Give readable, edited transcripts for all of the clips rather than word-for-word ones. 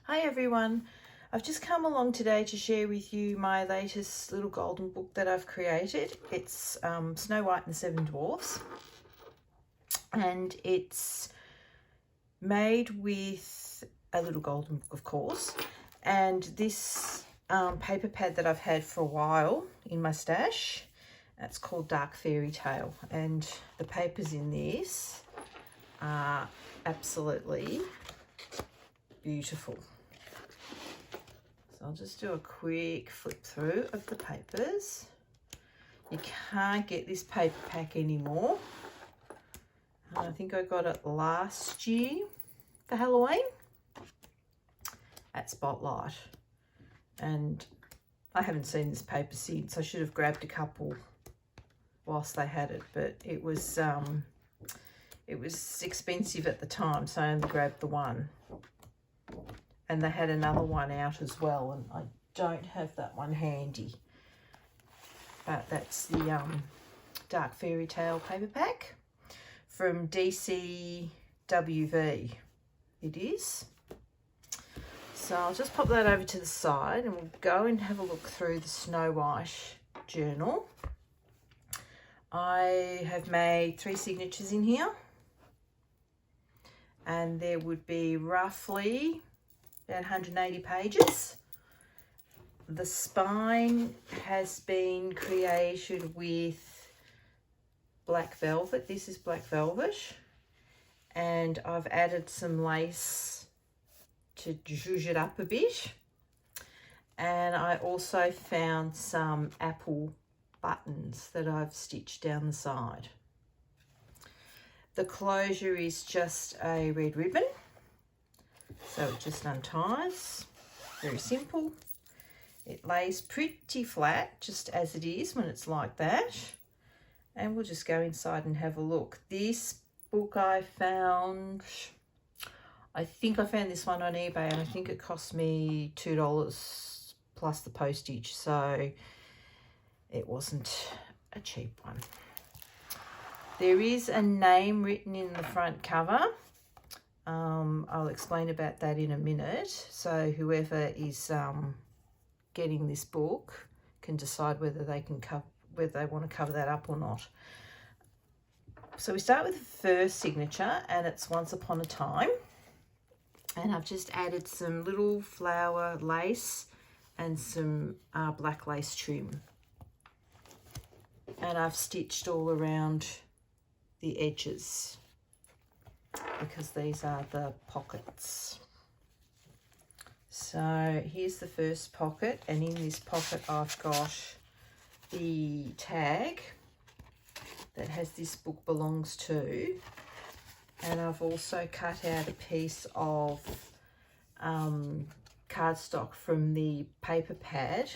Hi everyone, I've just come along today to share with you my latest little golden book that I've created. It's Snow White and the Seven Dwarfs, and it's made with a little golden book, of course, and this paper pad that I've had for a while in my stash. It's called Dark Fairytale, and the papers in this are absolutely beautiful. So I'll just do a quick flip through of the papers. You can't get this paper pack anymore. I think I got it last year for Halloween at Spotlight, and I haven't seen this paper since. I should have grabbed a couple whilst they had it, but it was expensive at the time, so I only grabbed the one. And they had another one out as well, and I don't have that one handy. But that's the Dark Fairytale paper pack from DCWV. It is. So I'll just pop that over to the side and we'll go and have a look through the Snow White journal. I have made 3 signatures in here, and there would be roughly about 180 pages. The spine has been created with black velvet. This is black velvet, and I've added some lace to zhuzh it up a bit. And I also found some apple buttons that I've stitched down the side. The closure is just a red ribbon, so it just unties. Very simple. It lays pretty flat, just as it is when it's like that. And we'll just go inside and have a look. This book I found, I think I found this one on eBay, and I think it cost me $2 plus the postage, so it wasn't a cheap one. There is a name written in the front cover. I'll explain about that in a minute. So whoever is getting this book can decide whether they want to cover that up or not. So we start with the first signature, and it's Once Upon a Time. And I've just added some little flower lace and some black lace trim. And I've stitched all around the edges because these are the pockets. So here's the first pocket, and in this pocket I've got the tag that has "This book belongs to," and I've also cut out a piece of cardstock from the paper pad,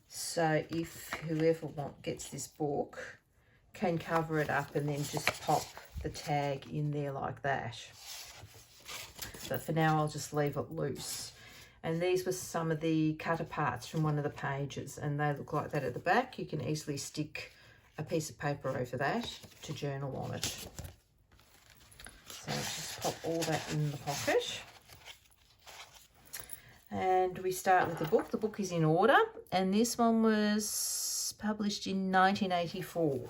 so if whoever gets this book can cover it up and then just pop the tag in there like that. But for now I'll just leave it loose. And these were some of the cut aparts from one of the pages, and they look like that at the back. You can easily stick a piece of paper over that to journal on it. So just pop all that in the pocket. And we start with the book. The book is in order, and this one was published in 1984.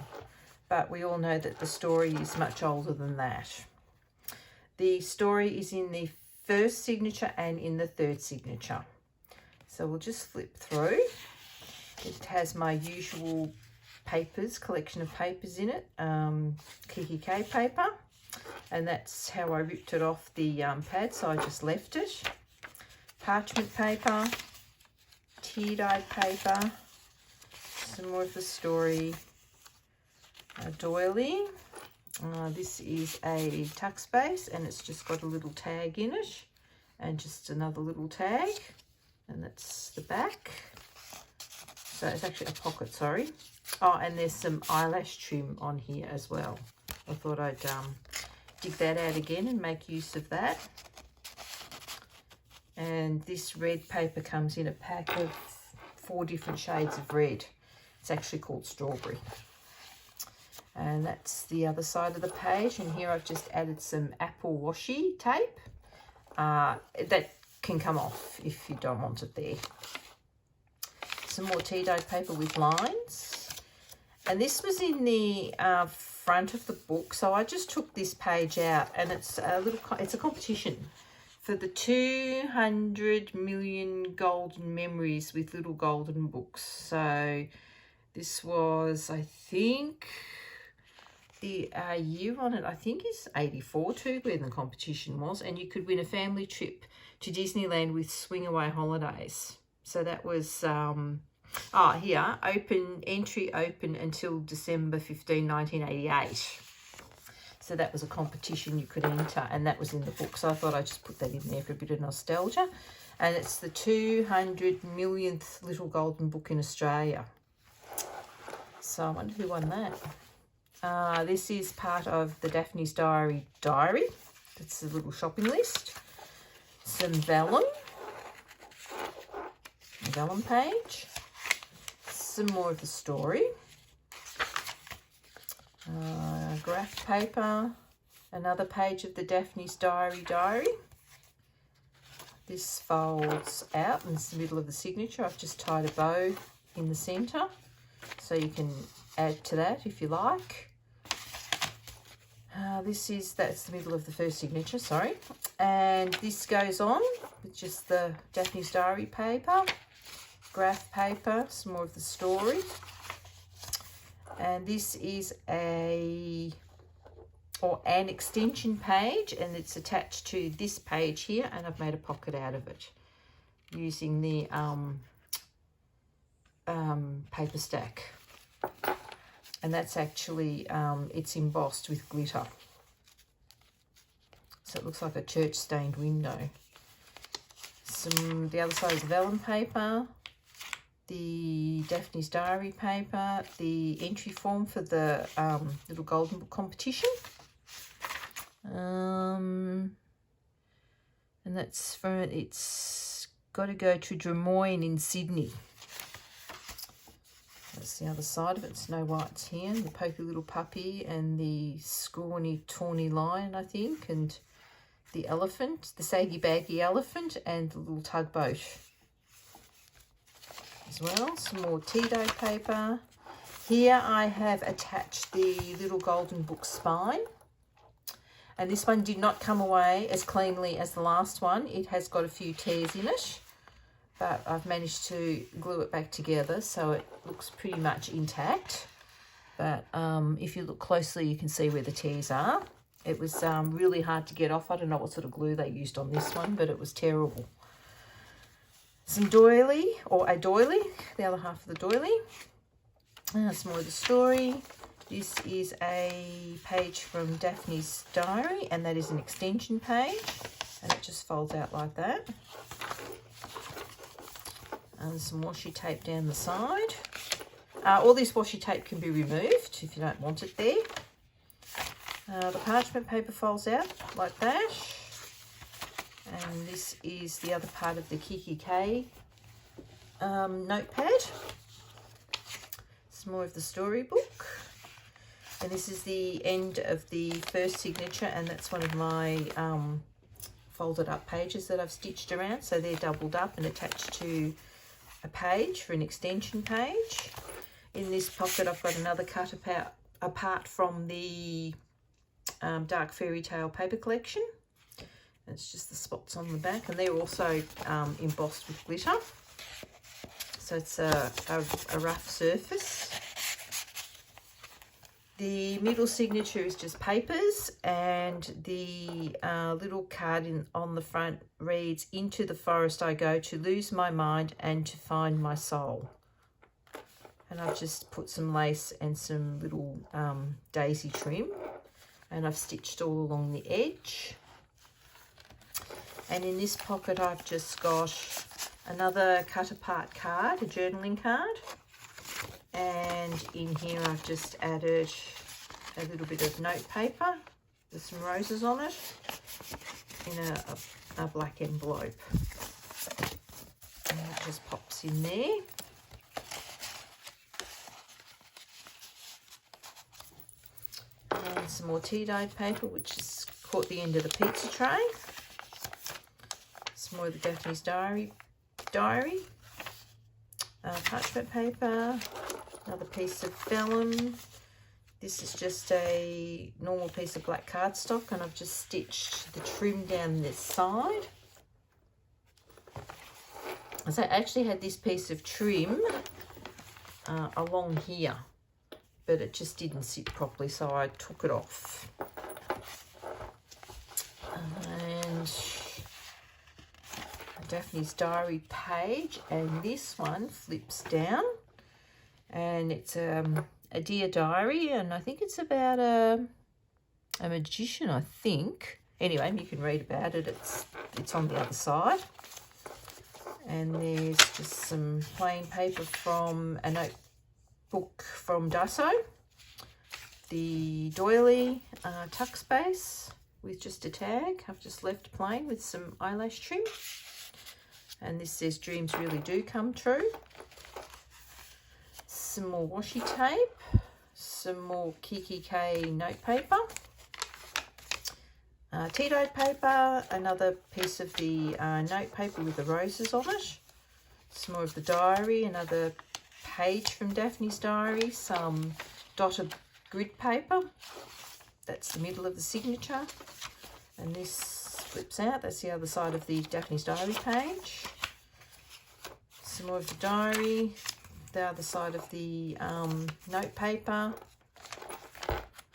But we all know that the story is much older than that. The story is in the first signature and in the third signature. So we'll just flip through. It has my usual papers, collection of papers in it, Kiki K paper, and that's how I ripped it off the pad, so I just left it. Parchment paper, tear-dyed paper, some more of the story, a doily. This is a tuck space, and it's just got a little tag in it, and just another little tag, and that's the back. So it's actually a pocket, sorry. Oh, and there's some eyelash trim on here as well. I thought I'd dig that out again and make use of that. And this red paper comes in a pack of 4 different shades of red. It's actually called strawberry. And that's the other side of the page, and here I've just added some apple washi tape. That can come off if you don't want it there. Some more tea dyed paper with lines. And this was in the front of the book, so I just took this page out, and it's a competition for the 200 million golden memories with little golden books. So this was, I think, the year on it, I think, is 84 too, where the competition was, and you could win a family trip to Disneyland with swing away holidays. So that was here, entry open until December 15, 1988. So that was a competition you could enter, and that was in the book. So I thought I'd just put that in there for a bit of nostalgia. And it's the 200 millionth little golden book in Australia. So I wonder who won that. This is part of the Daphne's Diary. That's a little shopping list. Some vellum page. Some more of the story. Graph paper. Another page of the Daphne's Diary. This folds out, and it's the middle of the signature. I've just tied a bow in the centre, so you can add to that if you like. That's the middle of the first signature, sorry. And this goes on with just the Daphne's Diary paper, graph paper, some more of the story. And this is an extension page, and it's attached to this page here, and I've made a pocket out of it using the paper stack. And that's actually, it's embossed with glitter. So it looks like a church stained window. The other side is vellum paper, the Daphne's Diary paper, the entry form for the little golden book competition. And that's it's got to go to Drummoyne in Sydney. That's the other side of it. Snow White's here, the pokey little puppy, and the scrawny, tawny lion, I think, and the elephant, the saggy baggy elephant, and the little tugboat as well. Some more tea dye paper. Here I have attached the little golden book spine, and this one did not come away as cleanly as the last one. It has got a few tears in it, but I've managed to glue it back together so it looks pretty much intact. But if you look closely, you can see where the tears are. It was really hard to get off. I don't know what sort of glue they used on this one, but it was terrible. Some doily, or a doily, the other half of the doily. Some more of the story. This is a page from Daphne's Diary, and that is an extension page, and it just folds out like that. And some washi tape down the side. All this washi tape can be removed if you don't want it there. The parchment paper folds out like that. And this is the other part of the Kiki K notepad. Some more of the storybook. And this is the end of the first signature, and that's one of my folded up pages that I've stitched around. So they're doubled up and attached to a page for an extension page. In this pocket I've got another cut apart from the Dark Fairytale paper collection. It's just the spots on the back, and they're also embossed with glitter, so it's a rough surface. The middle signature is just papers, and the little card on the front reads, "Into the forest I go to lose my mind and to find my soul." And I've just put some lace and some little daisy trim, and I've stitched all along the edge. And in this pocket I've just got another cut apart card, a journaling card. And in here I've just added a little bit of note paper with some roses on it in a black envelope. And that just pops in there. And some more tea dyed paper, which has caught the end of the pizza tray. Some some more of the Daphne's Diary. Parchment paper, another piece of vellum. This is just a normal piece of black cardstock, and I've just stitched the trim down this side. So I actually had this piece of trim along here, but it just didn't sit properly, so I took it off. And Daphne's Diary page, and this one flips down, and it's a dear diary, and I think it's about a magician, I think. Anyway, you can read about it. It's on the other side. And there's just some plain paper from a notebook from Daiso. The doily tuck space with just a tag. I've just left plain with some eyelash trim. And this says dreams really do come true. Some more washi tape. Some more Kiki K note paper. Tea-dyed paper, another piece of the note paper with the roses on it. Some more of the diary, another page from Daphne's Diary, some dotted grid paper. That's the middle of the signature. And this flips out. That's the other side of the Daphne's Diary page. Some more of the diary, the other side of the note paper.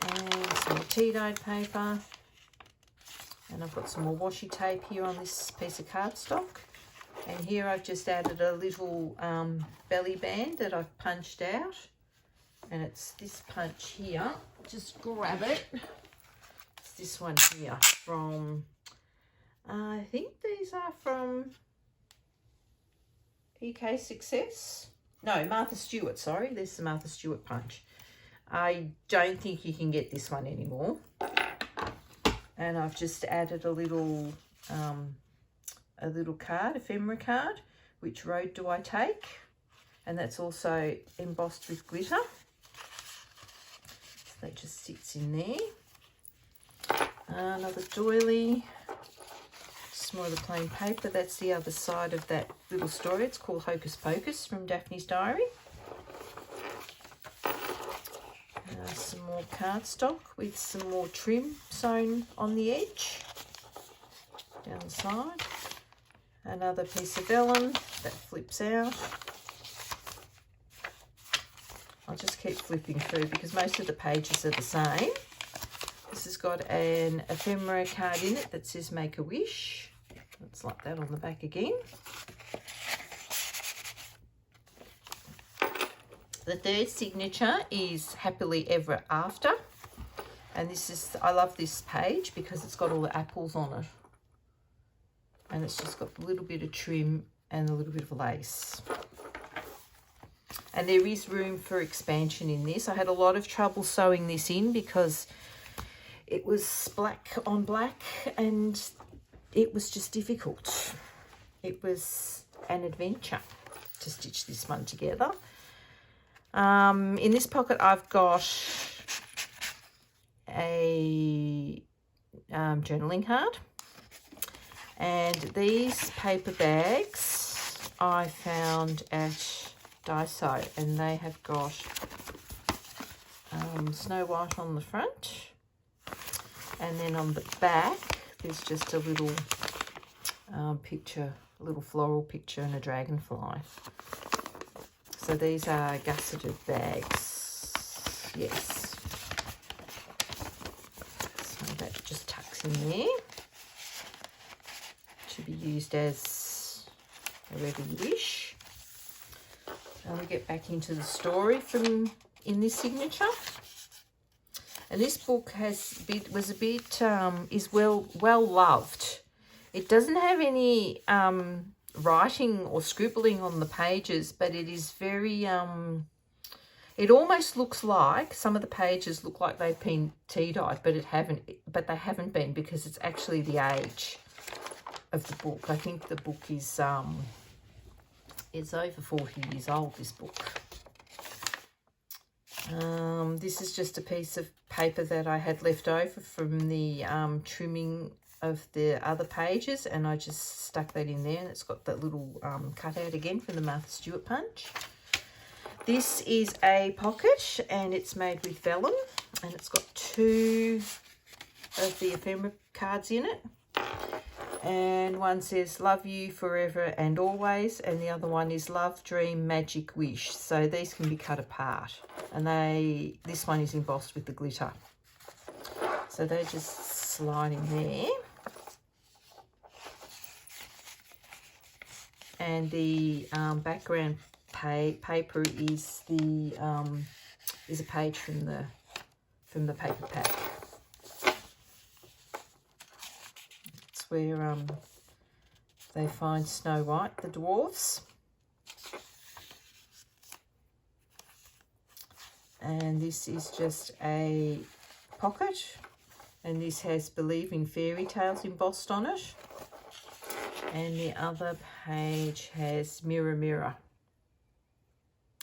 And some more tea-dyed paper. And I've got some more washi tape here on this piece of cardstock. And here I've just added a little belly band that I've punched out. And it's this punch here. Just grab it. It's this one here from, I think these are from EK Success. No, Martha Stewart, sorry. There's the Martha Stewart punch. I don't think you can get this one anymore. And I've just added a little card, ephemera card, which road do I take? And that's also embossed with glitter. So that just sits in there. Another doily. Some more of the plain paper. That's the other side of that little story. It's called Hocus Pocus from Daphne's Diary. Some more cardstock with some more trim sewn on the edge down the side. Another piece of vellum that flips out. I'll just keep flipping through because most of the pages are the same. This has got an ephemera card in it that says Make a Wish. It's like that on the back again. The third signature is Happily Ever After. And this is, I love this page because it's got all the apples on it. And it's just got a little bit of trim and a little bit of lace. And there is room for expansion in this. I had a lot of trouble sewing this in because it was black on black and it was just difficult. It was an adventure to stitch this one together. In this pocket, I've got a journaling card, and these paper bags I found at Daiso, and they have got Snow White on the front, and then on the back there's just a little picture, a little floral picture and a dragonfly. So these are gusseted bags, yes. So that just tucks in there to be used as wherever you wish. And we get back into the story from in this signature. And this book is well loved. It doesn't have any writing or scribbling on the pages, but it is very it almost looks like some of the pages look like they've been tea-dyed, but they haven't been, because it's actually the age of the book. I think the book is it's over 40 years old, this book. This is just a piece of paper that I had left over from the trimming of the other pages, and I just stuck that in there, and it's got that little cutout again from the Martha Stewart punch. This is a pocket, and it's made with vellum, and it's got 2 of the ephemera cards in it. And one says love you forever and always, and the other one is love, dream, magic, wish. So these can be cut apart, and this one is embossed with the glitter. So they just slide in there. And the background paper is a page from the paper pack. Where they find Snow White, the dwarfs. And this is just a pocket, and this has Believe in Fairy Tales embossed on it. And the other page has Mirror Mirror.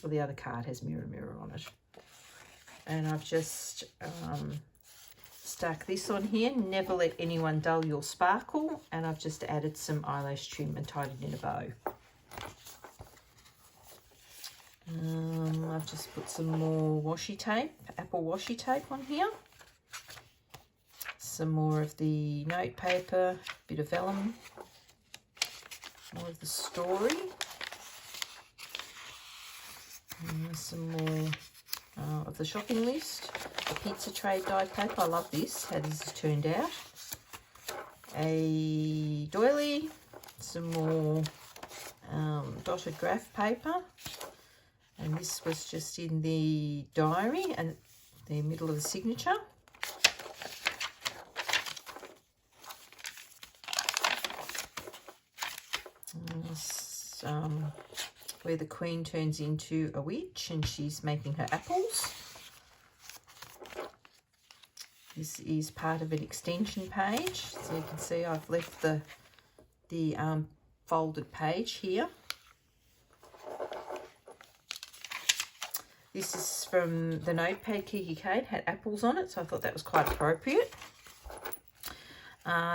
Well, the other card has Mirror Mirror on it. And I've just stuck this on here, Never Let Anyone Dull Your Sparkle, and I've just added some eyelash trim and tied it in a bow. I've just put some more washi tape, apple washi tape on here. Some more of the note paper, bit of vellum, more of the story, and some more of the shopping list. A pizza tray dyed paper. I love this, how this has turned out. A doily, some more dotted graph paper, and this was just in the diary and the middle of the signature. This, where the Queen turns into a witch and she's making her apples. This is part of an extension page, so you can see I've left the folded page here. This is from the notepad Kiki Kate, had apples on it, so I thought that was quite appropriate.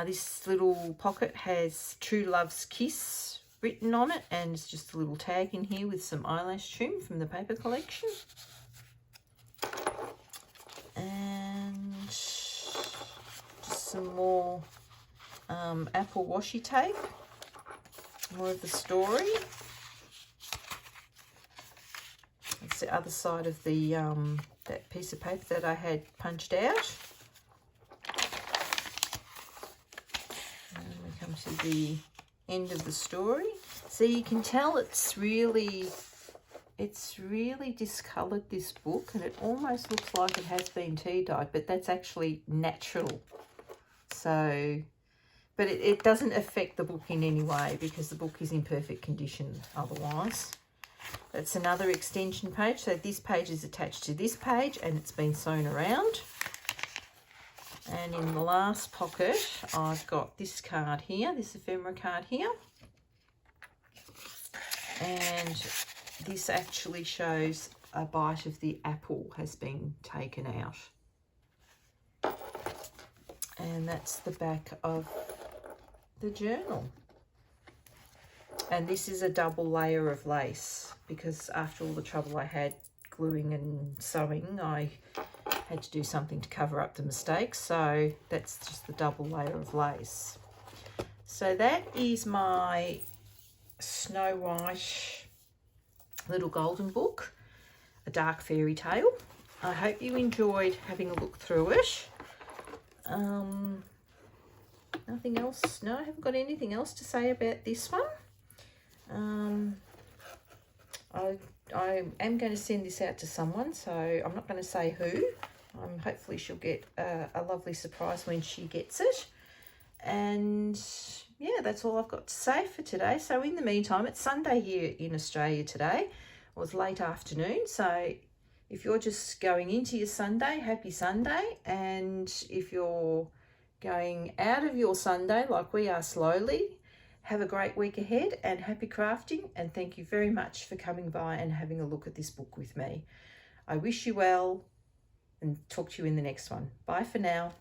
This little pocket has True Love's Kiss written on it, and it's just a little tag in here with some eyelash trim from the paper collection. And just some more apple washi tape, more of the story. That's the other side of the that piece of paper that I had punched out. And we come to the end of the story. So you can tell it's really discoloured, this book, and it almost looks like it has been tea dyed, but that's actually natural. So, but it doesn't affect the book in any way because the book is in perfect condition otherwise. That's another extension page. So this page is attached to this page and it's been sewn around. And in the last pocket, I've got this card here, this ephemera card here. And this actually shows a bite of the apple has been taken out. And that's the back of the journal. And this is a double layer of lace because after all the trouble I had gluing and sewing, I had to do something to cover up the mistakes. So that's just the double layer of lace. So that is my Snow White little golden book, a dark fairy tale. I hope you enjoyed having a look through it. Nothing else. No, I haven't got anything else to say about this one. I am going to send this out to someone, so I'm not going to say who. Hopefully she'll get a lovely surprise when she gets it. And yeah, that's all I've got to say for today. So in the meantime, it's Sunday here in Australia today. It was late afternoon, so if you're just going into your Sunday, happy Sunday. And if you're going out of your Sunday like we are slowly, have a great week ahead and happy crafting. And thank you very much for coming by and having a look at this book with me. I wish you well and talk to you in the next one. Bye for now.